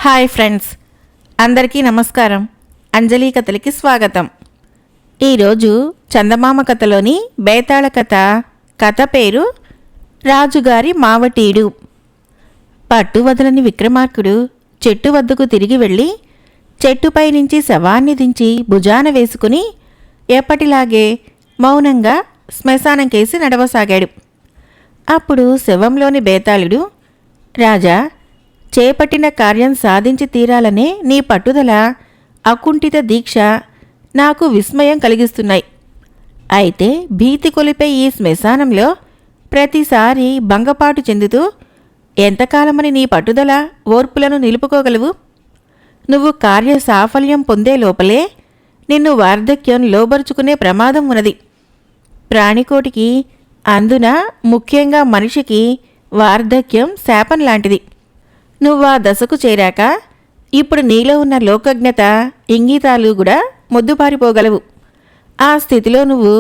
Hi friends, అందరికీ నమస్కారం. అంజలి కథలకి స్వాగతం. ఈరోజు చందమామ కథలోని బేతాళ కథ పేరు రాజుగారి మావటీడు. పట్టు వదలని విక్రమార్కుడు చెట్టు వద్దకు తిరిగి వెళ్ళి చెట్టుపై నుంచి శవాన్ని దించి భుజాన వేసుకుని ఎప్పటిలాగే మౌనంగా శ్మశానం కేసి నడవసాగాడు. అప్పుడు శవంలోని బేతాళుడు, రాజా, చేపట్టిన కార్యం సాధించి తీరాలనే నీ పట్టుదల, అకుంఠిత దీక్ష నాకు విస్మయం కలిగిస్తున్నాయి. అయితే భీతి కొలిపే ఈ శ్మశానంలో ప్రతిసారి భంగపాటు చెందుతూ ఎంతకాలమని నీ పట్టుదల, ఓర్పులను నిలుపుకోగలవు? నువ్వు కార్య సాఫల్యం పొందే లోపలే నిన్ను వార్ధక్యం లోబరుచుకునే ప్రమాదం ఉన్నది. ప్రాణికోటికి, అందున ముఖ్యంగా మనిషికి వార్ధక్యం శాపం లాంటిది. నువ్వా దశకు చేరాక ఇప్పుడు నీలో ఉన్న లోకజ్ఞత, ఇంగితాలు కూడా మొద్దుపారిపోగలవు. ఆ స్థితిలో నువ్వు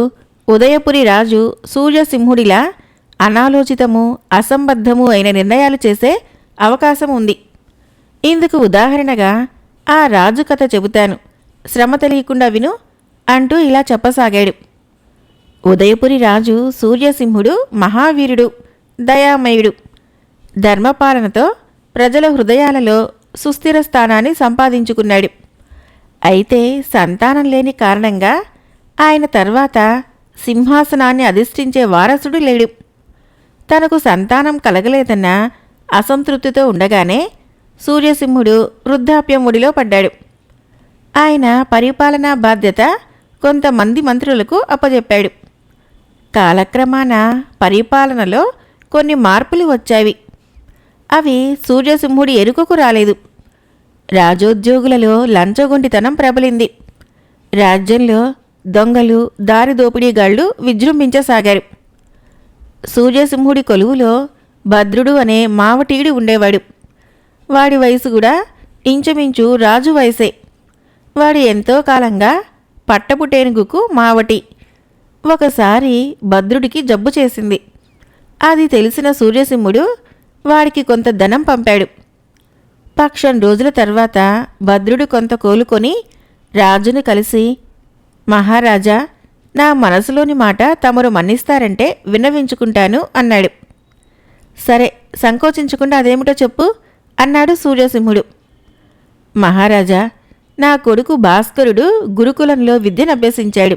ఉదయపురి రాజు సూర్యసింహుడిలా అనాలోచితము, అసంబద్ధము అయిన నిర్ణయాలు చేసే అవకాశం ఉంది. ఇందుకు ఉదాహరణగా ఆ రాజు కథ చెబుతాను, శ్రమ తెలియకుండా విను అంటూ ఇలా చెప్పసాగాడు. ఉదయపురి రాజు సూర్యసింహుడు మహావీరుడు, దయామయుడు. ధర్మపాలనతో ప్రజల హృదయాలలో సుస్థిర స్థానాన్ని సంపాదించుకున్నాడు. అయితే సంతానం లేని కారణంగా ఆయన తర్వాత సింహాసనాన్ని అధిష్ఠించే వారసుడు లేడు. తనకు సంతానం కలగలేదన్న అసంతృప్తితో ఉండగానే సూర్యసింహుడు వృద్ధాప్యం ఒడిలో పడ్డాడు. ఆయన పరిపాలనా బాధ్యత కొంతమంది మంత్రులకు అప్పజెప్పాడు. కాలక్రమాన పరిపాలనలో కొన్ని మార్పులు వచ్చాయి. అవి సూర్యసింహుడి ఎరుకకు రాలేదు. రాజోద్యోగులలో లంచగొండితనం ప్రబలింది. రాజ్యంలో దొంగలు, దారిదోపిడీగాళ్లు విజృంభించసాగారు. సూర్యసింహుడి కొలువులో భద్రుడు అనే మావటీయుడు ఉండేవాడు. వాడి వయసు కూడా ఇంచుమించు రాజు వయసే. వాడు ఎంతో కాలంగా పట్టపుటేనుగుకు మావటి. ఒకసారి భద్రుడికి జబ్బు చేసింది. అది తెలిసిన సూర్యసింహుడు వాడికి కొంత ధనం పంపాడు. పక్షం రోజుల తర్వాత భద్రుడు కొంత కోలుకొని రాజును కలిసి, మహారాజా, నా మనసులోని మాట తమరు మన్నిస్తారంటే విన్నవించుకుంటాను అన్నాడు. సరే, సంకోచించకుండా అదేమిటో చెప్పు అన్నాడు సూర్యసింహుడు. మహారాజా, నా కొడుకు భాస్కరుడు గురుకులంలో విద్యనభ్యసించాడు.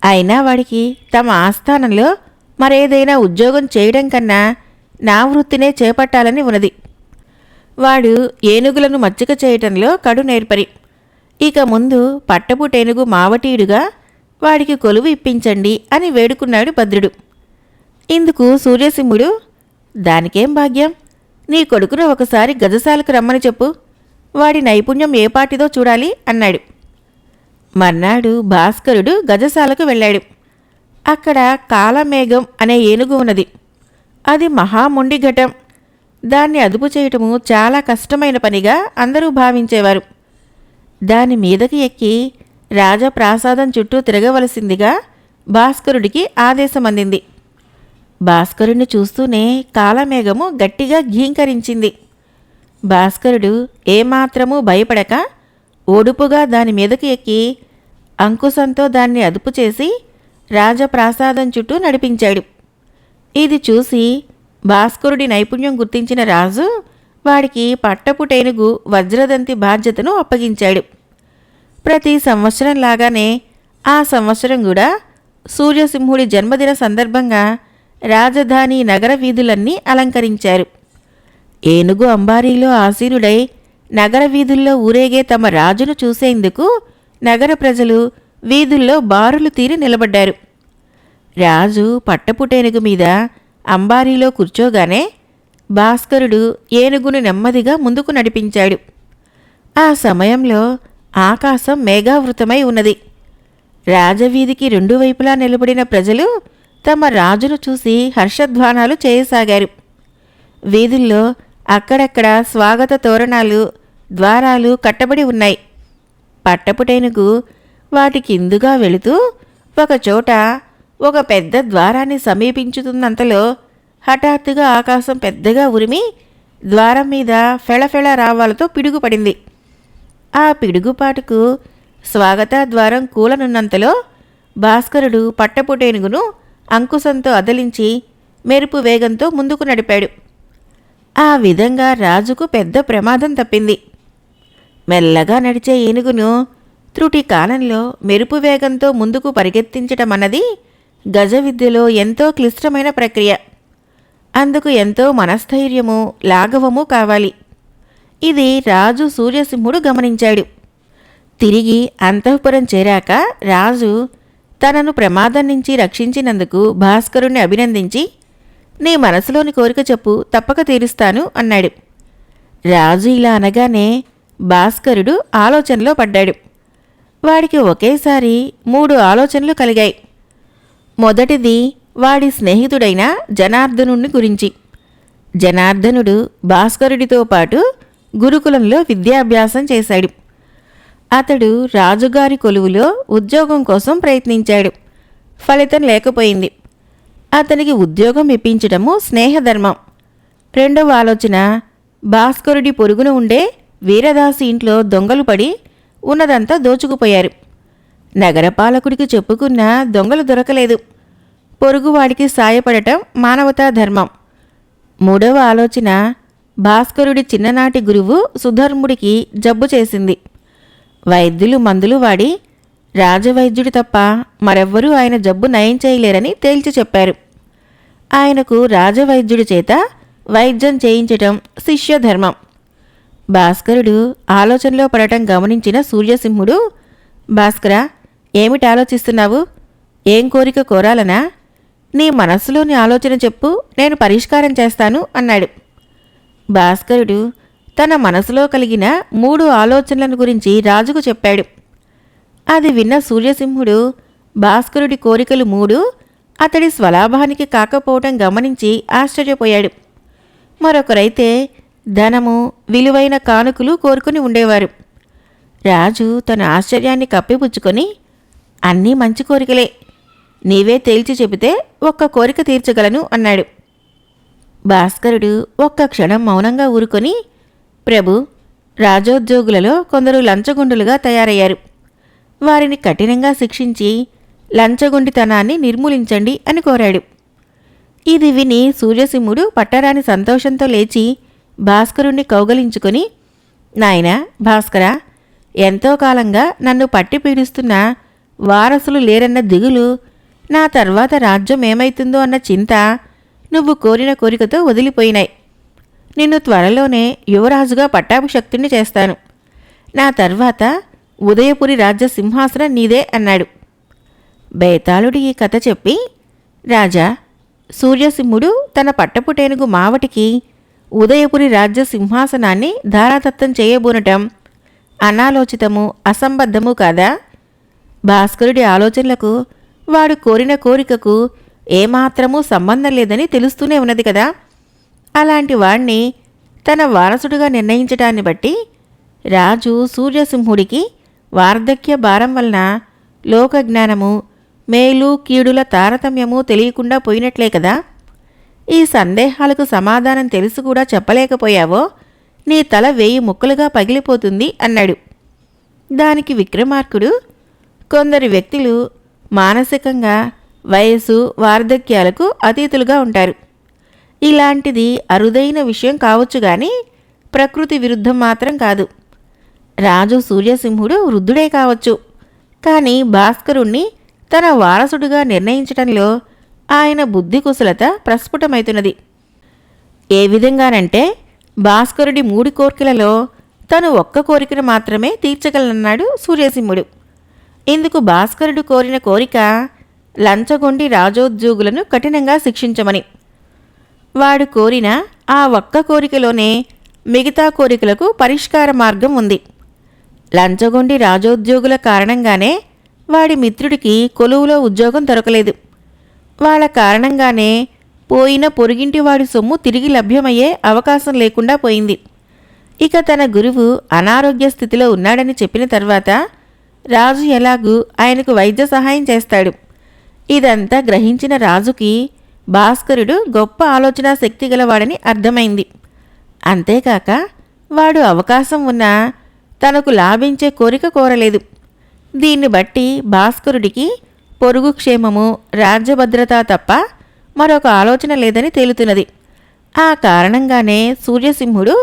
అయినా వాడికి తమ ఆస్థానంలో మరేదైనా ఉద్యోగం చేయడం కన్నా నా వృత్తినే చేపట్టాలని ఉన్నది. వాడు ఏనుగులను మచ్చిక చేయటంలో కడు నేర్పరి. ఇక ముందు పట్టపుటేనుగు మావటీయుడుగా వాడికి కొలువు ఇప్పించండి అని వేడుకున్నాడు భద్రుడు. ఇందుకు సూర్యసింహుడు, దానికేం భాగ్యం, నీ కొడుకును ఒకసారి గజశాలకు రమ్మని చెప్పు, వాడి నైపుణ్యం ఏపాటిదో చూడాలి అన్నాడు. మర్నాడు భాస్కరుడు గజశాలకు వెళ్ళాడు. అక్కడ కాలమేఘం అనే ఏనుగు ఉన్నది. అది మహామొండి ఘటం. దాన్ని అదుపు చేయటము చాలా కష్టమైన పనిగా అందరూ భావించేవారు. దాని మీదకి ఎక్కి రాజప్రాసాదం చుట్టూ తిరగవలసిందిగా భాస్కరుడికి ఆదేశం అందింది. భాస్కరుణ్ణి చూస్తూనే కాలమేఘము గట్టిగా ఘీంకరించింది. భాస్కరుడు ఏమాత్రమూ భయపడక ఓడుపుగా దాని మీదకి ఎక్కి అంకుశంతో దాన్ని అదుపు చేసి రాజప్రాసాదం చుట్టూ నడిపించాడు. ఇది చూసి భాస్కరుడి నైపుణ్యం గుర్తించిన రాజు వాడికి పట్టపుటేనుగు వజ్రదంతి బాధ్యతను అప్పగించాడు. ప్రతి సంవత్సరంలాగానే ఆ సంవత్సరం కూడా సూర్యసింహుడి జన్మదిన సందర్భంగా రాజధాని నగర వీధులన్నీ అలంకరించారు. ఏనుగు అంబారీలో ఆసీనుడై నగర వీధుల్లో ఊరేగే తమ రాజును చూసేందుకు నగర ప్రజలు వీధుల్లో బారులు తీరి నిలబడ్డారు. రాజు పట్టపుటేనుగు మీద అంబారీలో కూర్చోగానే భాస్కరుడు ఏనుగును నెమ్మదిగా ముందుకు నడిపించాడు. ఆ సమయంలో ఆకాశం మేఘావృతమై ఉన్నది. రాజవీధికి రెండు వైపులా నిలబడిన ప్రజలు తమ రాజును చూసి హర్షధ్వానాలు చేయసాగారు. వీధుల్లో అక్కడక్కడ స్వాగత తోరణాలు, ద్వారాలు కట్టబడి ఉన్నాయి. పట్టపుటేనుగు వాటి కిందుగా వెళుతూ ఒకచోట ఒక పెద్ద ద్వారాన్ని సమీపించుతున్నంతలో హఠాత్తుగా ఆకాశం పెద్దగా ఉరిమి ద్వారం మీద ఫెళఫెళ రావాలతో పిడుగుపడింది. ఆ పిడుగుపాటుకు స్వాగత ద్వారం కూలనున్నంతలో భాస్కరుడు పట్టపుటేనుగును అంకుశంతో అదలించి మెరుపు వేగంతో ముందుకు నడిపాడు. ఆ విధంగా రాజుకు పెద్ద ప్రమాదం తప్పింది. మెల్లగా నడిచే ఏనుగును త్రుటి కాలంలో మెరుపు వేగంతో ముందుకు పరిగెత్తించటం అన్నది గజ విద్యలో ఎంతో క్లిష్టమైన ప్రక్రియ. అందుకు ఎంతో మనస్థైర్యము, లాఘవము కావాలి. ఇది రాజు సూర్యసింహుడు గమనించాడు. తిరిగి అంతఃపురం చేరాక రాజు తనను ప్రమాదం నుంచి రక్షించినందుకు భాస్కరుణ్ణి అభినందించి, నీ మనసులోని కోరిక చెప్పు, తప్పక తీరుస్తాను అన్నాడు. రాజు ఇలా అనగానే భాస్కరుడు ఆలోచనలో పడ్డాడు. వాడికి ఒకేసారి 3 ఆలోచనలు కలిగాయి. మొదటిది వాడి స్నేహితుడైన జనార్దనుని గురించి. జనార్దనుడు భాస్కరుడితో పాటు గురుకులంలో విద్యాభ్యాసం చేశాడు. అతడు రాజుగారి కొలువులో ఉద్యోగం కోసం ప్రయత్నించాడు. ఫలితం లేకపోయింది. అతనికి ఉద్యోగం ఇప్పించడము స్నేహధర్మం. రెండవ ఆలోచన, భాస్కరుడి పొరుగున ఉండే వీరదాసి ఇంట్లో దొంగలు పడి ఉన్నదంతా దోచుకుపోయారు. నగరపాలకుడికి చెప్పుకున్న దొంగలు దొరకలేదు. పొరుగువాడికి సాయపడటం మానవతా ధర్మం. మూడవ ఆలోచన, భాస్కరుడి చిన్ననాటి గురువు సుధర్ముడికి జబ్బు చేసింది. వైద్యులు మందులు వాడి రాజవైద్యుడు తప్ప మరెవ్వరూ ఆయన జబ్బు నయం చేయలేరని తేల్చి చెప్పారు. ఆయనకు రాజవైద్యుడి చేత వైద్యం చేయించటం శిష్యధర్మం. భాస్కరుడు ఆలోచనలో పడటం గమనించిన సూర్యసింహుడు, భాస్కరా, ఏమిటి ఆలోచిస్తున్నావు? ఏం కోరిక కోరాలనా? నీ మనస్సులోని ఆలోచన చెప్పు, నేను పరిష్కారం చేస్తాను అన్నాడు. భాస్కరుడు తన మనసులో కలిగిన 3 ఆలోచనలను గురించి రాజుకు చెప్పాడు. అది విన్న సూర్యసింహుడు భాస్కరుడి కోరికలు 3 అతడి స్వలాభానికి కాకపోవటం గమనించి ఆశ్చర్యపోయాడు. మరొకరైతే ధనము, విలువైన కానుకలు కోరుకుని ఉండేవారు. రాజు తన ఆశ్చర్యాన్ని కప్పిపుచ్చుకొని, అన్నీ మంచి కోరికలే, నీవే తేల్చి చెబితే ఒక్క కోరిక తీర్చగలను అన్నాడు. భాస్కరుడు ఒక్క క్షణం మౌనంగా ఊరుకొని, ప్రభు, రాజోద్యోగులలో కొందరు లంచగొండులుగా తయారయ్యారు. వారిని కఠినంగా శిక్షించి లంచగొండితనాన్ని నిర్మూలించండి అని కోరాడు. ఇది విని సూర్యసింహుడు పట్టరాని సంతోషంతో లేచి భాస్కరుణ్ణి కౌగలించుకొని, నాయనా భాస్కరా, ఎంతో కాలంగా నన్ను పట్టి పీడిస్తున్న వారసులు లేరన్న దిగులు, నా తర్వాత రాజ్యం ఏమైతుందో అన్న చింత నువ్వు కోరిన కోరికతో వదిలిపోయినాయి. నిన్ను త్వరలోనే యువరాజుగా పట్టాభిషక్తుణ్ణి చేస్తాను. నా తర్వాత ఉదయపురి రాజ్య సింహాసనం నీదే అన్నాడు. బేతాళుడు ఈ కథ చెప్పి, రాజా, సూర్యసింహుడు తన పట్టపుటేనుగు మావటికి ఉదయపురి రాజ్య సింహాసనాన్ని ధారాదత్తం చేయబోనటం అనాలోచితము, అసంబద్ధము కాదా? భాస్కరుడి ఆలోచనలకు, వాడు కోరిన కోరికకు ఏమాత్రమూ సంబంధం లేదని తెలుస్తూనే ఉన్నది కదా. అలాంటి వాణ్ణి తన వారసుడిగా నిర్ణయించటాన్ని బట్టి రాజు సూర్యసింహుడికి వార్ధక్య భారం వలన లోకజ్ఞానము, మేలు కీడుల తారతమ్యము తెలియకుండా పోయినట్లే కదా. ఈ సందేహాలకు సమాధానం తెలిసి కూడా చెప్పలేకపోయావో నీ తల 1000 ముక్కలుగా పగిలిపోతుంది అన్నాడు. దానికి విక్రమార్కుడు, కొందరు వ్యక్తులు మానసికంగా వయసు, వార్ధక్యాలకు అతీతులుగా ఉంటారు. ఇలాంటిది అరుదైన విషయం కావచ్చు గాని ప్రకృతి విరుద్ధం మాత్రం కాదు. రాజు సూర్యసింహుడు వృద్ధుడే కావచ్చు, కానీ భాస్కరుణ్ణి తన వారసుడిగా నిర్ణయించటంలో ఆయన బుద్ధి కుశలత ప్రస్ఫుటమవుతున్నది. ఏ విధంగానంటే భాస్కరుడి 3 కోరికలలో తను ఒక్క కోరికను మాత్రమే తీర్చగలనన్నాడు సూర్యసింహుడు. ఇందుకు భాస్కరుడు కోరిన కోరిక లంచగొండి రాజోద్యోగులను కఠినంగా శిక్షించమని. వాడు కోరిన ఆ ఒక్క కోరికలోనే మిగతా కోరికలకు పరిష్కార మార్గం ఉంది. లంచగొండి రాజోద్యోగుల కారణంగానే వాడి మిత్రుడికి కొలువులో ఉద్యోగం దొరకలేదు. వాళ్ళ కారణంగానే పోయిన పొరుగింటి వాడి సొమ్ము తిరిగి లభ్యమయ్యే అవకాశం లేకుండా పోయింది. ఇక తన గురువు అనారోగ్య స్థితిలో ఉన్నాడని చెప్పిన తర్వాత రాజు ఎలాగూ ఆయనకు వైద్య సహాయం చేస్తాడు. ఇదంతా గ్రహించిన రాజుకి భాస్కరుడు గొప్ప ఆలోచనా శక్తి గలవాడని అర్థమైంది. అంతేకాక వాడు అవకాశం ఉన్నా తనకు లాభించే కోరిక కోరలేదు. దీన్ని బట్టి భాస్కరుడికి పొరుగు క్షేమము, రాజ్యభద్రత తప్ప మరొక ఆలోచన లేదని తేలుతున్నది. ఆ కారణంగానే సూర్యసింహుడు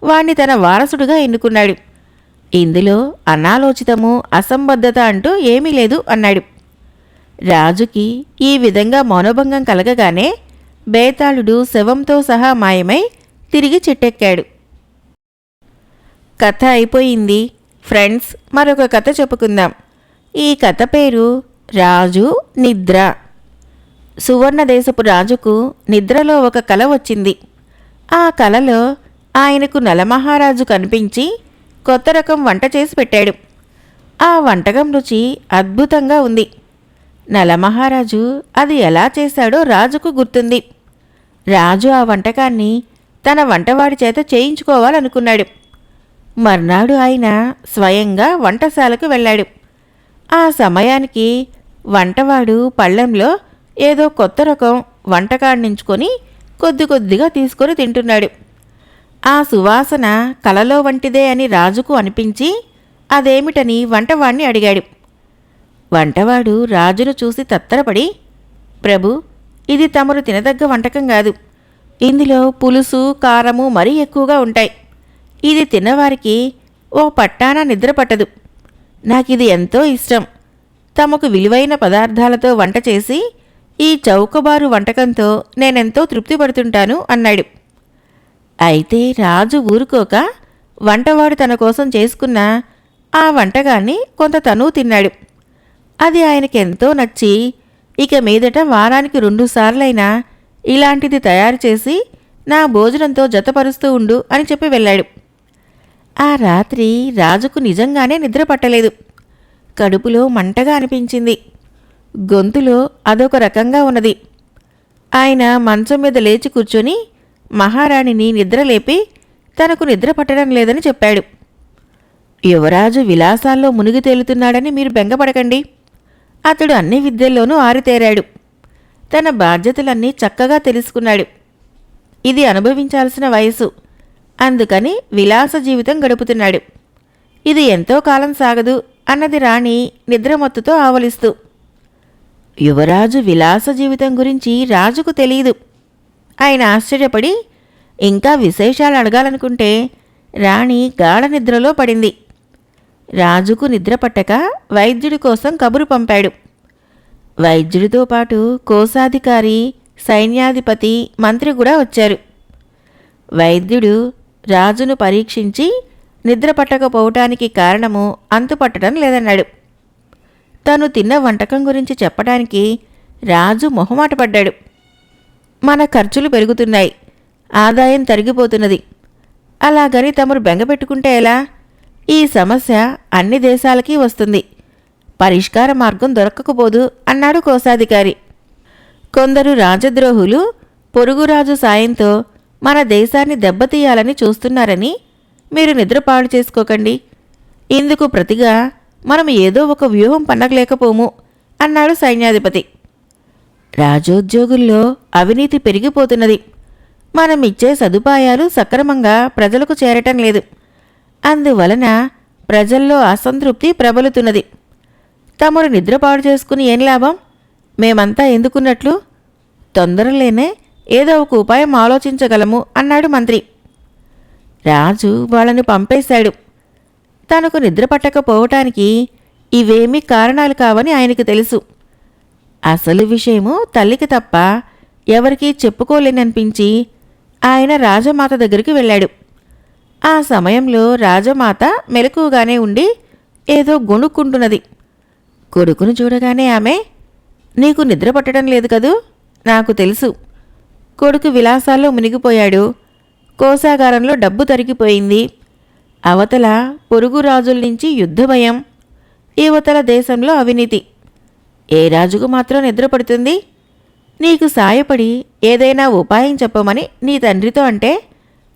వాణ్ణి తన వారసుడుగా ఎన్నుకున్నాడు. ఇందులో అనాలోచితము, అసంబద్ధత అంటూ ఏమీ లేదు అన్నాడు. రాజుకి ఈ విధంగా మౌనభంగం కలగగానే బేతాళుడు శవంతో సహా మాయమై తిరిగి చెట్టెక్కాడు. కథ అయిపోయింది. ఫ్రెండ్స్, మరొక కథ చెప్పుకుందాం. ఈ కథ పేరు రాజు నిద్ర. సువర్ణదేశపు రాజుకు నిద్రలో ఒక కల వచ్చింది. ఆ కలలో ఆయనకు నలమహారాజు కనిపించి కొత్త రకం వంట చేసి పెట్టాడు. ఆ వంటకం రుచి అద్భుతంగా ఉంది. నలమహారాజు అది ఎలా చేశాడో రాజుకు గుర్తుంది. రాజు ఆ వంటకాన్ని తన వంటవాడి చేత చేయించుకోవాలనుకున్నాడు. మర్నాడు ఆయన స్వయంగా వంటశాలకు వెళ్ళాడు. ఆ సమయానికి వంటవాడు పళ్ళెంలో ఏదో కొత్త రకం వంటకాన్నించుకొని కొద్ది కొద్దిగా తీసుకొని తింటున్నాడు. ఆ సువాసన కలలో వంటిదే అని రాజుకు అనిపించి అదేమిటని వంటవాణ్ణి అడిగాడు. వంటవాడు రాజును చూసి తత్తరపడి, ప్రభు, ఇది తమరు తినదగ్గ వంటకం కాదు. ఇందులో పులుసు, కారము మరీ ఎక్కువగా ఉంటాయి. ఇది తిన్నవారికి ఓ పట్టాన నిద్ర పట్టదు. నాకిది ఎంతో ఇష్టం. తమకు విలువైన పదార్థాలతో వంట చేసి ఈ చౌకబారు వంటకంతో నేనెంతో తృప్తి పడుతుంటాను అన్నాడు. అయితే రాజు ఊరుకోక వంటవాడు తన కోసం చేసుకున్న ఆ వంటకాన్ని కొంత తనూ తిన్నాడు. అది ఆయనకెంతో నచ్చి ఇక మీదట వారానికి 2 సార్లైనా ఇలాంటిది తయారు చేసి నా భోజనంతో జతపరుస్తూ ఉండు అని చెప్పి వెళ్ళాడు. ఆ రాత్రి రాజుకు నిజంగానే నిద్ర పట్టలేదు. కడుపులో మంటగా అనిపించింది. గొంతులో అదొక రకంగా ఉన్నది. ఆయన మంచం మీద లేచి కూర్చొని మహారాణిని నిద్రలేపి తనకు నిద్ర పట్టడం లేదని చెప్పాడు. యువరాజు విలాసాల్లో మునిగి తేలుతున్నాడని మీరు బెంగపడకండి. అతడు అన్ని విద్యల్లోనూ ఆరితేరాడు. తన బాధ్యతలన్నీ చక్కగా తెలుసుకున్నాడు. ఇది అనుభవించాల్సిన వయసు. అందుకని విలాస జీవితం గడుపుతున్నాడు. ఇది ఎంతో కాలం సాగదు అన్నది రాణి నిద్రమత్తుతో ఆవలిస్తూ. యువరాజు విలాస జీవితం గురించి రాజుకు తెలియదు. ఆయన ఆశ్చర్యపడి ఇంకా విశేషాలు అడగాలనుకుంటే రాణి గాఢ నిద్రలో పడింది. రాజుకు నిద్ర పట్టక వైద్యుడి కోసం కబురు పంపాడు. వైద్యుడితో పాటు కోశాధికారి, సైన్యాధిపతి, మంత్రి కూడా వచ్చారు. వైద్యుడు రాజును పరీక్షించి నిద్ర పట్టకపోవటానికి కారణము అంతుపట్టడం లేదన్నాడు. తను తిన్న వంటకం గురించి చెప్పడానికి రాజు మొహమాటపడ్డాడు. మన ఖర్చులు పెరుగుతున్నాయి, ఆదాయం తరిగిపోతున్నది. అలాగని తమరు బెంగపెట్టుకుంటే ఎలా? ఈ సమస్య అన్ని దేశాలకి వస్తుంది. పరిష్కార మార్గం దొరకకపోదు అన్నాడు కోశాధికారి. కొందరు రాజద్రోహులు పొరుగురాజు సాయంతో మన దేశాన్ని దెబ్బతీయాలని చూస్తున్నారని మీరు నిద్రపాడు చేసుకోకండి. ఇందుకు ప్రతిగా మనం ఏదో ఒక వ్యూహం పన్నగలేకపోము అన్నాడు సైన్యాధిపతి. రాజోద్యోగుల్లో అవినీతి పెరిగిపోతున్నది. మనమిచ్చే సదుపాయాలు సక్రమంగా ప్రజలకు చేరటం లేదు. అందువలన ప్రజల్లో అసంతృప్తి ప్రబలుతున్నది. తమరు నిద్రపాడు చేసుకుని ఏం లాభం? మేమంతా ఎందుకున్నట్లు? తొందరలేనే ఏదో ఒక ఉపాయం ఆలోచించగలము అన్నాడు మంత్రి. రాజు వాళ్ళను పంపేశాడు. తనకు నిద్ర పట్టకపోవటానికి ఇవేమీ కారణాలు కావని ఆయనకు తెలుసు. అసలు విషయము తల్లికి తప్ప ఎవరికీ చెప్పుకోలేననిపించి ఆయన రాజమాత దగ్గరికి వెళ్ళాడు. ఆ సమయంలో రాజమాత మెలకుగానే ఉండి ఏదో గొణుక్కుంటున్నది. కొడుకును చూడగానే ఆమె, నీకు నిద్ర పట్టడం లేదు కదూ? నాకు తెలుసు. కొడుకు విలాసాల్లో మునిగిపోయాడు. కోశాగారంలో డబ్బు తరిగిపోయింది. అవతల పొరుగు రాజుల నుంచి యుద్ధ భయం. యువతల దేశంలో అవినీతి. ఏ రాజుకు మాత్రం నిద్ర పడుతుంది? నీకు సాయపడి ఏదైనా ఉపాయం చెప్పమని నీ తండ్రితో అంటే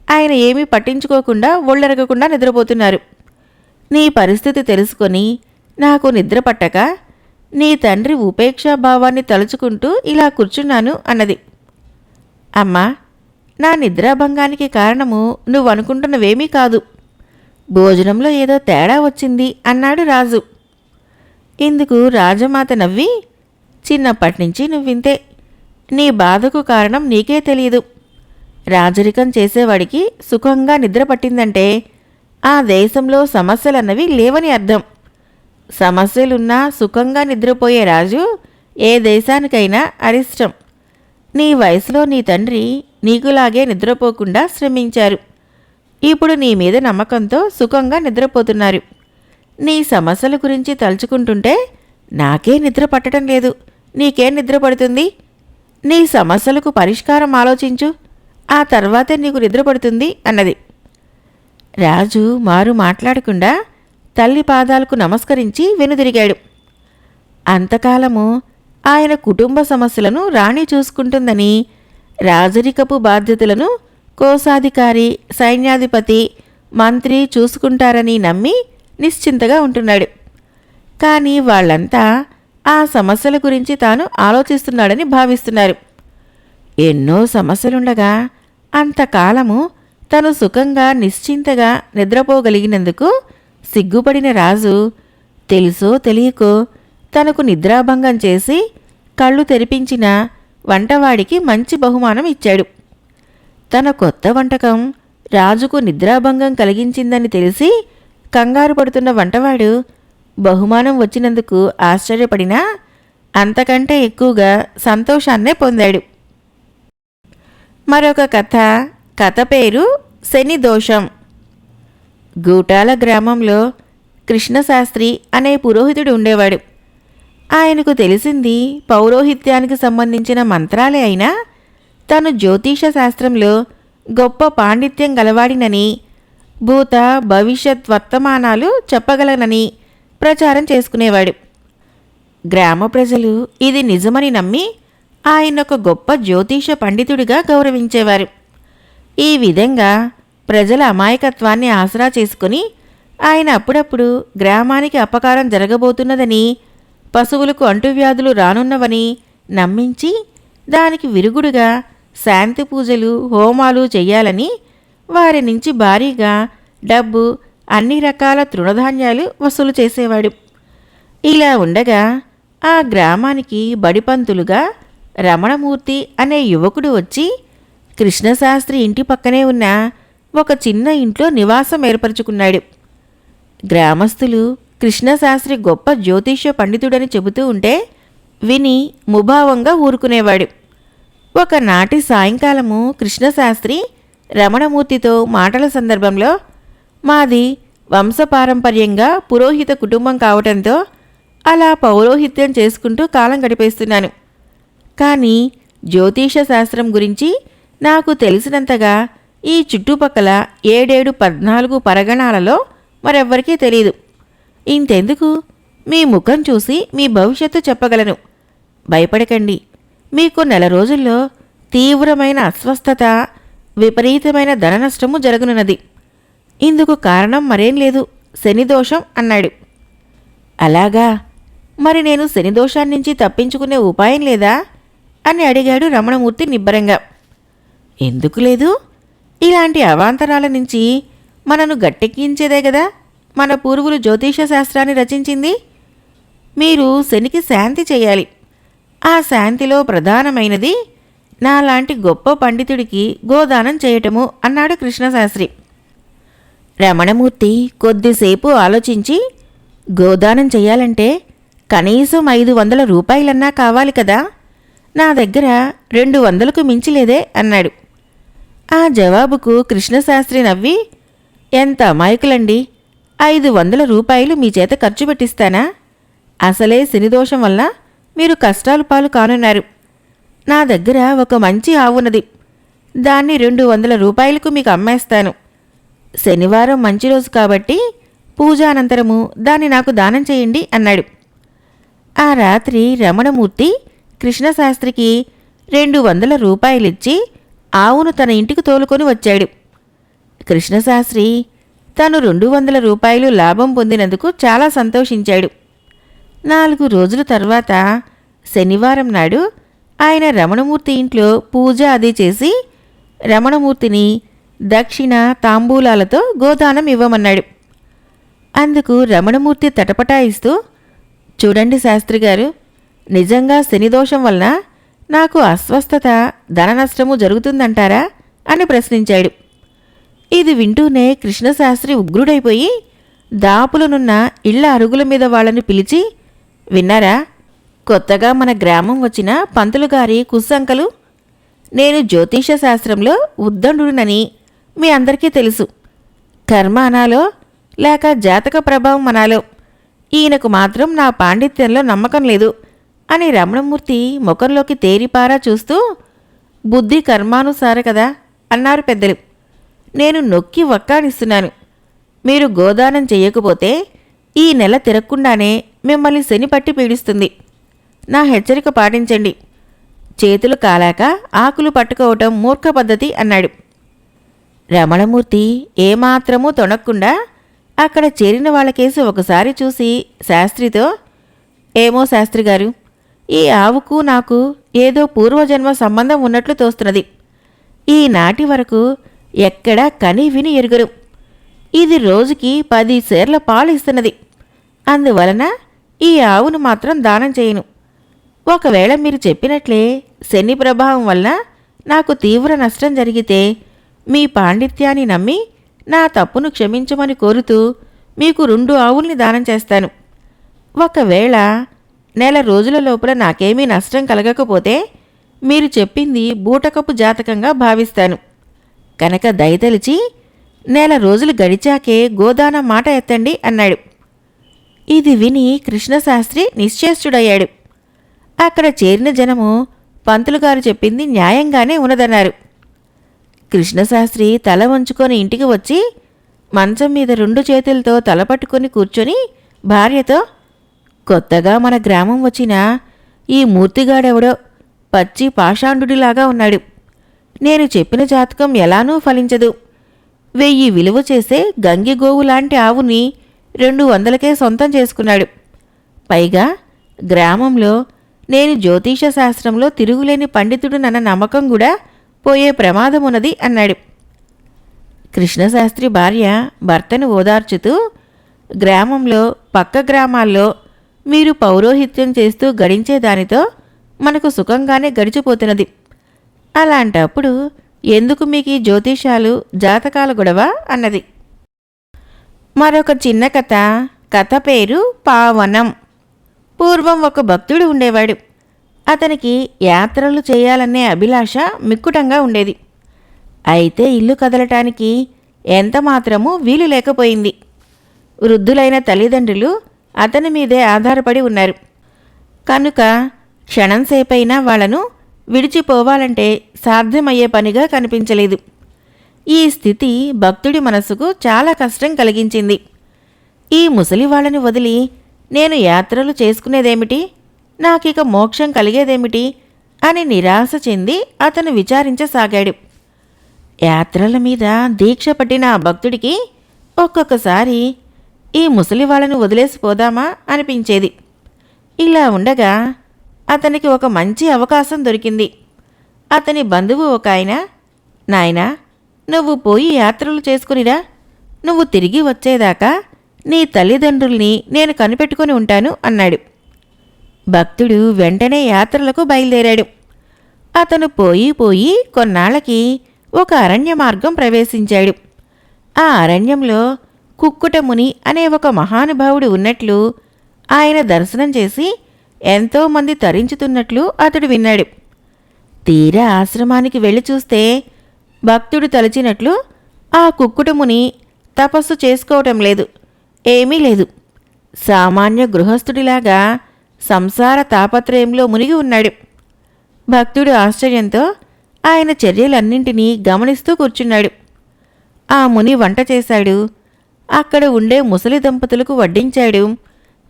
ఆయన ఏమీ పట్టించుకోకుండా ఒళ్ళెరగకుండా నిద్రపోతున్నారు. నీ పరిస్థితి తెలుసుకొని నాకు నిద్ర పట్టక నీ తండ్రి ఉపేక్షాభావాన్ని తలుచుకుంటూ ఇలా కూర్చున్నాను అన్నది. అమ్మా, నా నిద్రాభంగానికి కారణము నువ్వనుకుంటున్నవేమీ కాదు. భోజనంలో ఏదో తేడా వచ్చింది అన్నాడు రాజు. ఇందుకు రాజమాత నవ్వి, చిన్నప్పటినుంచి నువ్వింతే. నీ బాధకు కారణం నీకే తెలియదు. రాజరికం చేసేవాడికి సుఖంగా నిద్ర పట్టిందంటే ఆ దేశంలో సమస్యలన్నవి లేవని అర్థం. సమస్యలున్నా సుఖంగా నిద్రపోయే రాజు ఏ దేశానికైనా అరిష్టం. నీ వయసులో నీ తండ్రి నీకులాగే నిద్రపోకుండా శ్రమించారు. ఇప్పుడు నీ మీద నమ్మకంతో సుఖంగా నిద్రపోతున్నారు. నీ సమస్యల గురించి తలుచుకుంటుంటే నాకే నిద్ర పట్టడం లేదు. నీకేం నిద్ర పడుతుంది? నీ సమస్యలకు పరిష్కారం ఆలోచించు, ఆ తర్వాతే నీకు నిద్ర పడుతుంది అన్నది. రాజు మారు మాట్లాడకుండా తల్లి పాదాలకు నమస్కరించి వెనుదిరిగాడు. అంతకాలము ఆయన కుటుంబ సమస్యలను రాణి చూసుకుంటుందని, రాజరికపు బాధ్యతలను కోశాధికారి, సైన్యాధిపతి, మంత్రి చూసుకుంటారని నమ్మి నిశ్చింతగా ఉంటున్నాడు. కానీ వాళ్ళంతా ఆ సమస్యల గురించి తాను ఆలోచిస్తున్నాడని భావిస్తున్నారు. ఎన్నో సమస్యలుండగా అంతకాలము తను సుఖంగా నిశ్చింతగా నిద్రపోగలిగినందుకు సిగ్గుపడిన రాజు తెలుసో తెలియకో తనకు నిద్రాభంగం చేసి కళ్ళు తెరిపించిన వంటవాడికి మంచి బహుమానం ఇచ్చాడు. తన కొత్త వంటకం రాజుకు నిద్రాభంగం కలిగించిందని తెలిసి కంగారు పడుతున్న వంటవాడు బహుమానం వచ్చినందుకు ఆశ్చర్యపడినా అంతకంటే ఎక్కువగా సంతోషాన్నే పొందాడు. మరొక కథ పేరు శని దోషం. గూటాల గ్రామంలో కృష్ణశాస్త్రి అనే పురోహితుడు ఉండేవాడు. ఆయనకు తెలిసింది పౌరోహిత్యానికి సంబంధించిన మంత్రాలే అయినా తను జ్యోతిష శాస్త్రంలో గొప్ప పాండిత్యం గలవాడినని, భూత భవిష్యత్ వర్తమానాలు చెప్పగలనని ప్రచారం చేసుకునేవాడు. గ్రామ ప్రజలు ఇది నిజమని నమ్మి ఆయనొక గొప్ప జ్యోతిష పండితుడిగా గౌరవించేవారు. ఈ విధంగా ప్రజల అమాయకత్వాన్ని ఆసరా చేసుకుని ఆయన అప్పుడప్పుడు గ్రామానికి అపకారం జరగబోతున్నదని, పశువులకు అంటువ్యాధులు రానున్నవని నమ్మించి దానికి విరుగుడుగా శాంతి పూజలు, హోమాలు చెయ్యాలని వారి నుంచి భారీగా డబ్బు, అన్ని రకాల తృణధాన్యాలు వసూలు చేసేవాడు. ఇలా ఉండగా ఆ గ్రామానికి బడిపంతులుగా రమణమూర్తి అనే యువకుడు వచ్చి కృష్ణశాస్త్రి ఇంటి పక్కనే ఉన్న ఒక చిన్న ఇంట్లో నివాసం ఏర్పరచుకున్నాడు. గ్రామస్తులు కృష్ణశాస్త్రి గొప్ప జ్యోతిష్య పండితుడని చెబుతూ ఉంటే విని ముభావంగా ఊరుకునేవాడు. ఒకనాటి సాయంకాలము కృష్ణశాస్త్రి రమణమూర్తితో మాటల సందర్భంలో, మాది వంశపారంపర్యంగా పురోహిత కుటుంబం కావటంతో అలా పౌరోహిత్యం చేసుకుంటూ కాలం గడిపేస్తున్నాను. కానీ జ్యోతిష శాస్త్రం గురించి నాకు తెలిసినంతగా ఈ చుట్టుపక్కల 7-14 పరగణాలలో మరెవ్వరికీ తెలీదు. ఇంతెందుకు, మీ ముఖం చూసి మీ భవిష్యత్తు చెప్పగలను. భయపడకండి. మీకు నెల రోజుల్లో తీవ్రమైన అస్వస్థత, విపరీతమైన ధన నష్టము జరగనున్నది. ఇందుకు కారణం మరేం లేదు, శనిదోషం అన్నాడు. అలాగా, మరి నేను శనిదోషాన్నించి తప్పించుకునే ఉపాయం లేదా అని అడిగాడు రమణమూర్తి నిబ్బరంగా. ఎందుకు లేదు? ఇలాంటి అవాంతరాల నుంచి మనను గట్టెక్కించేదే కదా మన పూర్వులు జ్యోతిష శాస్త్రాన్ని రచించింది. మీరు శనికి శాంతి చేయాలి. ఆ శాంతిలో ప్రధానమైనది నాలాంటి గొప్ప పండితుడికి గోదానం చేయటము అన్నాడు కృష్ణశాస్త్రి. రమణమూర్తి కొద్దిసేపు ఆలోచించి, గోదానం చెయ్యాలంటే కనీసం 500 రూపాయలన్నా కావాలి కదా, నా దగ్గర 200కు మించిలేదే అన్నాడు. ఆ జవాబుకు కృష్ణశాస్త్రి నవ్వి, ఎంత అమాయకులండి, 500 రూపాయలు మీ చేత ఖర్చు పెట్టిస్తానా? అసలే శనిదోషం వల్ల మీరు కష్టాలు పాలు కానున్నారు. నా దగ్గర ఒక మంచి ఆవున్నది, దాన్ని 200 రూపాయలకు మీకు అమ్మేస్తాను. శనివారం మంచి రోజు కాబట్టి పూజానంతరము దాన్ని నాకు దానం చేయండి అన్నాడు. ఆ రాత్రి రమణమూర్తి కృష్ణశాస్త్రికి 200 రూపాయలిచ్చి ఆవును తన ఇంటికి తోలుకొని వచ్చాడు. కృష్ణశాస్త్రి తను 200 రూపాయలు లాభం పొందినందుకు చాలా సంతోషించాడు. 4 రోజుల తర్వాత శనివారం నాడు ఆయన రమణమూర్తి ఇంట్లో పూజ అది చేసి రమణమూర్తిని దక్షిణ తాంబూలాలతో గోదానం ఇవ్వమన్నాడు. అందుకు రమణమూర్తి తటపటాయిస్తూ, చూడండి శాస్త్రిగారు, నిజంగా శనిదోషం వలన నాకు అస్వస్థత, ధన నష్టము జరుగుతుందంటారా అని ప్రశ్నించాడు. ఇది వింటూనే కృష్ణశాస్త్రి ఉగ్రుడైపోయి దాపులనున్న ఇళ్ల అరుగుల మీద వాళ్ళని పిలిచి, విన్నారా, కొత్తగా మన గ్రామం వచ్చిన పంతులుగారి కుస్సంకలు? నేను జ్యోతిష శాస్త్రంలో ఉద్దండునని మీ అందరికీ తెలుసు. కర్మ అనాలో లేక జాతక ప్రభావం అనాలో, ఈయనకు మాత్రం నా పాండిత్యంలో నమ్మకం లేదు అని రమణమూర్తి ముఖంలోకి తేరిపారా చూస్తూ, బుద్ధి కర్మానుసార కదా అన్నారు పెద్దలు. నేను నొక్కి వక్కాడిస్తున్నాను. మీరు గోదానం చెయ్యకపోతే ఈ నెల తిరగకుండానే మిమ్మల్ని శని పట్టి పీడిస్తుంది. నా హెచ్చరిక పాటించండి. చేతులు కాలాక ఆకులు పట్టుకోవటం మూర్ఖ పద్ధతి అన్నాడు. రమణమూర్తి ఏమాత్రమూ తొణక్కుండా అక్కడ చేరిన వాళ్ళకేసి ఒకసారి చూసి శాస్త్రితో, ఏమో శాస్త్రిగారు, ఈ ఆవుకు నాకు ఏదో పూర్వజన్మ సంబంధం ఉన్నట్లు తోస్తున్నది. ఈనాటి వరకు ఎక్కడా కని విని ఎరుగరు. ఇది రోజుకి 10 సేర్ల పాలు ఇస్తున్నది. అందువలన ఈ ఆవును మాత్రం దానం చేయను. ఒకవేళ మీరు చెప్పినట్లే శని ప్రభావం వల్ల నాకు తీవ్ర నష్టం జరిగితే మీ పాండిత్యాన్ని నమ్మి నా తప్పును క్షమించమని కోరుతూ మీకు 2 ఆవుల్ని దానం చేస్తాను. ఒకవేళ నెల రోజుల లోపల నాకేమీ నష్టం కలగకపోతే మీరు చెప్పింది బూటకపు జాతకంగా భావిస్తాను. కనుక దయతలిచి నెల రోజులు గడిచాకే గోదాన మాట ఎత్తండి అన్నాడు. ఇది విని కృష్ణశాస్త్రి నిశ్చేష్టుడయ్యాడు. అక్కడ చేరిన జనము పంతులుగారు చెప్పింది న్యాయంగానే ఉన్నదన్నారు. కృష్ణశాస్త్రి తల వంచుకొని ఇంటికి వచ్చి మంచం మీద 2 చేతులతో తలపట్టుకొని కూర్చొని భార్యతో, కొత్తగా మన గ్రామం వచ్చిన ఈ మూర్తిగాడెవడో పచ్చి పాషాండుడిలాగా ఉన్నాడు. నేను చెప్పిన జాతకం ఎలానూ ఫలించదు. 1000 విలువ చేసే గంగిగోవులాంటి ఆవుని 200కే సొంతం చేసుకున్నాడు. పైగా గ్రామంలో నేను జ్యోతిష శాస్త్రంలో తిరుగులేని పండితుడునన్న నమ్మకం కూడా పోయే ప్రమాదమున్నది అన్నాడు. కృష్ణశాస్త్రి భార్య భర్తను ఓదార్చుతూ, గ్రామంలో పక్క గ్రామాల్లో మీరు పౌరోహిత్యం చేస్తూ గడించేదానితో మనకు సుఖంగానే గడిచిపోతున్నది. అలాంటప్పుడు ఎందుకు మీకు ఈ జ్యోతిషాలు, జాతకాల గొడవ అన్నది. మరొక చిన్న కథ. కథ పేరు పావనం. పూర్వం ఒక భక్తుడు ఉండేవాడు. అతనికి యాత్రలు చేయాలనే అభిలాష మిక్కుటంగా ఉండేది. అయితే ఇల్లు కదలటానికి ఎంతమాత్రమూ వీలు లేకపోయింది. వృద్ధులైన తల్లిదండ్రులు అతని మీదే ఆధారపడి ఉన్నారు. కనుక క్షణంసేపైనా వాళ్లను విడిచిపోవాలంటే సాధ్యమయ్యే పనిగా కనిపించలేదు. ఈ స్థితి భక్తుడి మనసుకు చాలా కష్టం కలిగించింది. ఈ ముసలి వాళ్ళని వదిలి నేను యాత్రలు చేసుకునేదేమిటి, నాకిక మోక్షం కలిగేదేమిటి అని నిరాశ చెంది అతను విచారించసాగాడు. యాత్రల మీద దీక్ష పట్టిన ఆ భక్తుడికి ఒక్కొక్కసారి ఈ ముసలి వాళ్ళను వదిలేసిపోదామా అనిపించేది. ఇలా ఉండగా అతనికి ఒక మంచి అవకాశం దొరికింది. అతని బంధువు ఒక ఆయన, నాయనా, నువ్వు పోయి యాత్రలు చేసుకునిరా. నువ్వు తిరిగి వచ్చేదాకా నీ తల్లిదండ్రుల్ని నేను కనిపెట్టుకుని ఉంటాను అన్నాడు. భక్తుడు వెంటనే యాత్రలకు బయలుదేరాడు. అతను పోయి కొన్నాళ్లకి ఒక అరణ్య మార్గం ప్రవేశించాడు. ఆ అరణ్యంలో కుక్కుటముని అనే ఒక మహానుభావుడు ఉన్నట్లు, ఆయన దర్శనం చేసి ఎంతోమంది తరించుతున్నట్లు అతడు విన్నాడు. తీరా ఆశ్రమానికి వెళ్ళి చూస్తే భక్తుడు తలచినట్లు ఆ కుక్కుటముని తపస్సు చేసుకోవటం లేదు, ఏమీ లేదు. సామాన్య గృహస్థుడిలాగా సంసార తాపత్రయంలో మునిగి ఉన్నాడు. భక్తుడు ఆశ్చర్యంతో ఆయన చర్యలన్నింటినీ గమనిస్తూ కూర్చున్నాడు. ఆ ముని వంట చేశాడు. అక్కడ ఉండే ముసలి దంపతులకు వడ్డించాడు.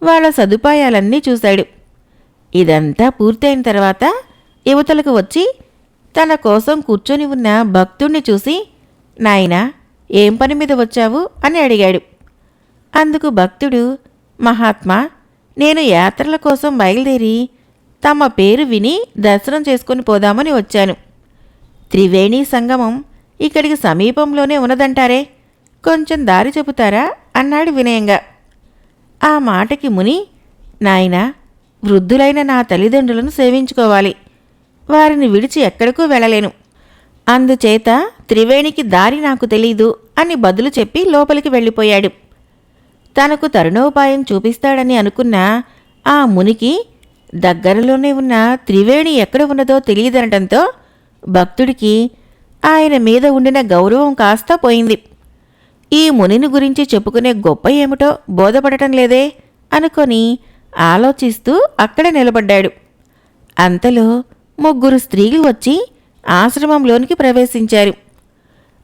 వాళ్ళ సదుపాయాలన్నీ చూశాడు. ఇదంతా పూర్తయిన తర్వాత యువతలకు వచ్చి తన కోసం కూర్చొని ఉన్న భక్తుణ్ణి చూసి, నాయనా, ఏం పని మీద వచ్చావు అని అడిగాడు. అందుకు భక్తుడు, మహాత్మా, నేను యాత్రల కోసం బయలుదేరి తమ పేరు విని దర్శనం చేసుకొని పోదామని వచ్చాను. త్రివేణి సంగమం ఇక్కడికి సమీపంలోనే ఉన్నదంటారే, కొంచెం దారి చెబుతారా అన్నాడు వినయంగా. ఆ మాటకి ముని, నాయనా, వృద్ధులైన నా తల్లిదండ్రులను సేవించుకోవాలి, వారిని విడిచి ఎక్కడికూ వెళ్ళలేను, అందుచేత త్రివేణికి దారి నాకు తెలీదు అని బదులు చెప్పి లోపలికి వెళ్ళిపోయాడు. తనకు తరుణోపాయం చూపిస్తాడని అనుకున్న ఆ మునికి దగ్గరలోనే ఉన్న త్రివేణి ఎక్కడ ఉన్నదో తెలియదనటంతో భక్తుడికి ఆయన మీద ఉండిన గౌరవం కాస్త పోయింది. ఈ మునిని గురించి చెప్పుకునే గొప్ప ఏమిటో బోధపడటం లేదే అనుకొని ఆలోచిస్తూ అక్కడ నిలబడ్డాడు. అంతలో 3 స్త్రీలు వచ్చి ఆశ్రమంలోనికి ప్రవేశించారు.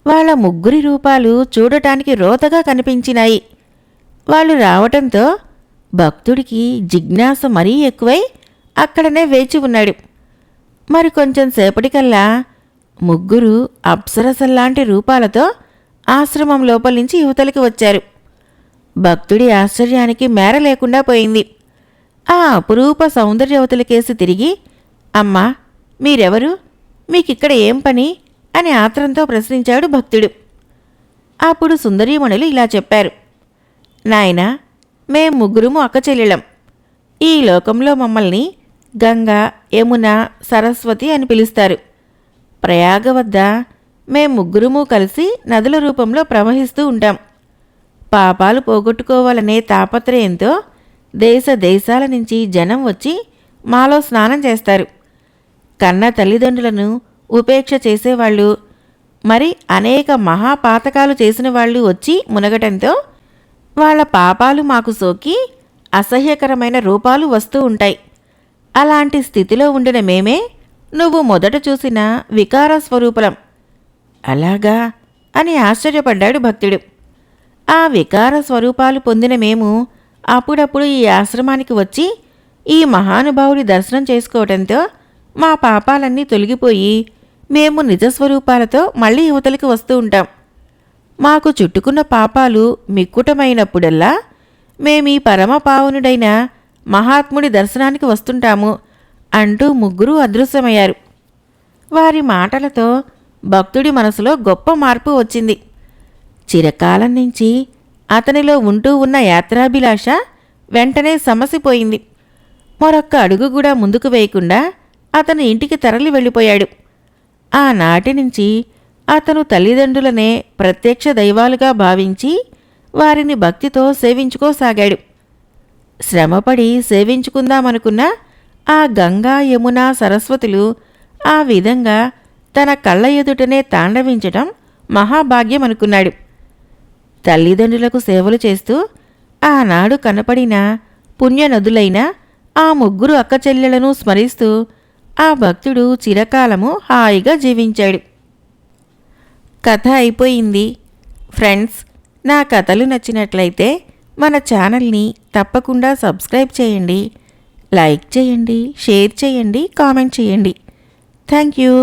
వాళ్ళ 3 రూపాలు చూడటానికి రోతగా కనిపించినాయి. వాళ్ళు రావటంతో భక్తుడికి జిజ్ఞాస మరీ ఎక్కువై అక్కడనే వేచి ఉన్నాడు. మరి కొంచెం సేపటికల్లా 3 అప్సరసల్లాంటి రూపాలతో ఆశ్రమం లోపల నుంచి యువతలకి వచ్చారు. భక్తుడి ఆశ్చర్యానికి మేర లేకుండా పోయింది. ఆ అపురూప సౌందర్యవతులకేసి తిరిగి, అమ్మా, మీరెవరు, మీకిక్కడ ఏం పని అని ఆత్రంతో ప్రశ్నించాడు భక్తుడు. అప్పుడు సుందరీమణులు ఇలా చెప్పారు, నాయనా, మేం 3 అక్కచెల్లెళ్ళం. ఈ లోకంలో మమ్మల్ని గంగా, యమున, సరస్వతి అని పిలుస్తారు. ప్రయాగ వద్ద మేం 3 కలిసి నదుల రూపంలో ప్రవహిస్తూ ఉంటాం. పాపాలు పోగొట్టుకోవాలనే తాపత్రయంతో దేశ దేశాల నుంచి జనం వచ్చి మాలో స్నానం చేస్తారు. కన్న తల్లిదండ్రులను ఉపేక్ష చేసేవాళ్ళు, మరి అనేక మహాపాతకాలు చేసిన వాళ్ళు వచ్చి మునగటంతో వాళ్ళ పాపాలు మాకు సోకి అసహ్యకరమైన రూపాలు వస్తూ ఉంటాయి. అలాంటి స్థితిలో ఉండిన మేమే నువ్వు మొదట చూసిన వికార స్వరూపులం. అలాగా అని ఆశ్చర్యపడ్డాడు భక్తుడు. ఆ వికార స్వరూపాలు పొందిన మేము అప్పుడప్పుడు ఈ ఆశ్రమానికి వచ్చి ఈ మహానుభావుడి దర్శనం చేసుకోవడంతో మా పాపాలన్నీ తొలగిపోయి మేము నిజస్వరూపాలతో మళ్ళీ యువతలకి వస్తూ ఉంటాం. మాకు చుట్టుకున్న పాపాలు మిక్కుటమైనప్పుడల్లా మేమీ పరమపావనుడైన మహాత్ముడి దర్శనానికి వస్తుంటాము అంటూ 3 అదృశ్యమయ్యారు. వారి మాటలతో భక్తుడి మనసులో గొప్ప మార్పు వచ్చింది. చిరకాలం నుంచి అతనిలో ఉంటూ ఉన్న యాత్రాభిలాష వెంటనే సమసిపోయింది. మరొక్క అడుగు కూడా ముందుకు వేయకుండా అతను ఇంటికి తరలి వెళ్ళిపోయాడు. ఆనాటి నుంచి అతను తల్లిదండ్రులనే ప్రత్యక్ష దైవాలుగా భావించి వారిని భక్తితో సేవించుకోసాగాడు. శ్రమపడి సేవించుకుందామనుకున్న ఆ గంగా, యమున, సరస్వతులు ఆ విధంగా తన కళ్ళ ఎదుటనే తాండవించటం మహాభాగ్యం అనుకున్నాడు. తల్లిదండ్రులకు సేవలు చేస్తూ ఆనాడు కనపడిన పుణ్యనదులైన ఆ 3 అక్కచెల్లెలను స్మరిస్తూ ఆ భక్తుడు చిరకాలము హాయిగా జీవించాడు. కథ అయిపోయింది. ఫ్రెండ్స్, నా కథలు నచ్చినట్లయితే మన ఛానల్ని తప్పకుండా సబ్స్క్రైబ్ చేయండి, లైక్ చేయండి, షేర్ చేయండి, కామెంట్ చేయండి. Thank you.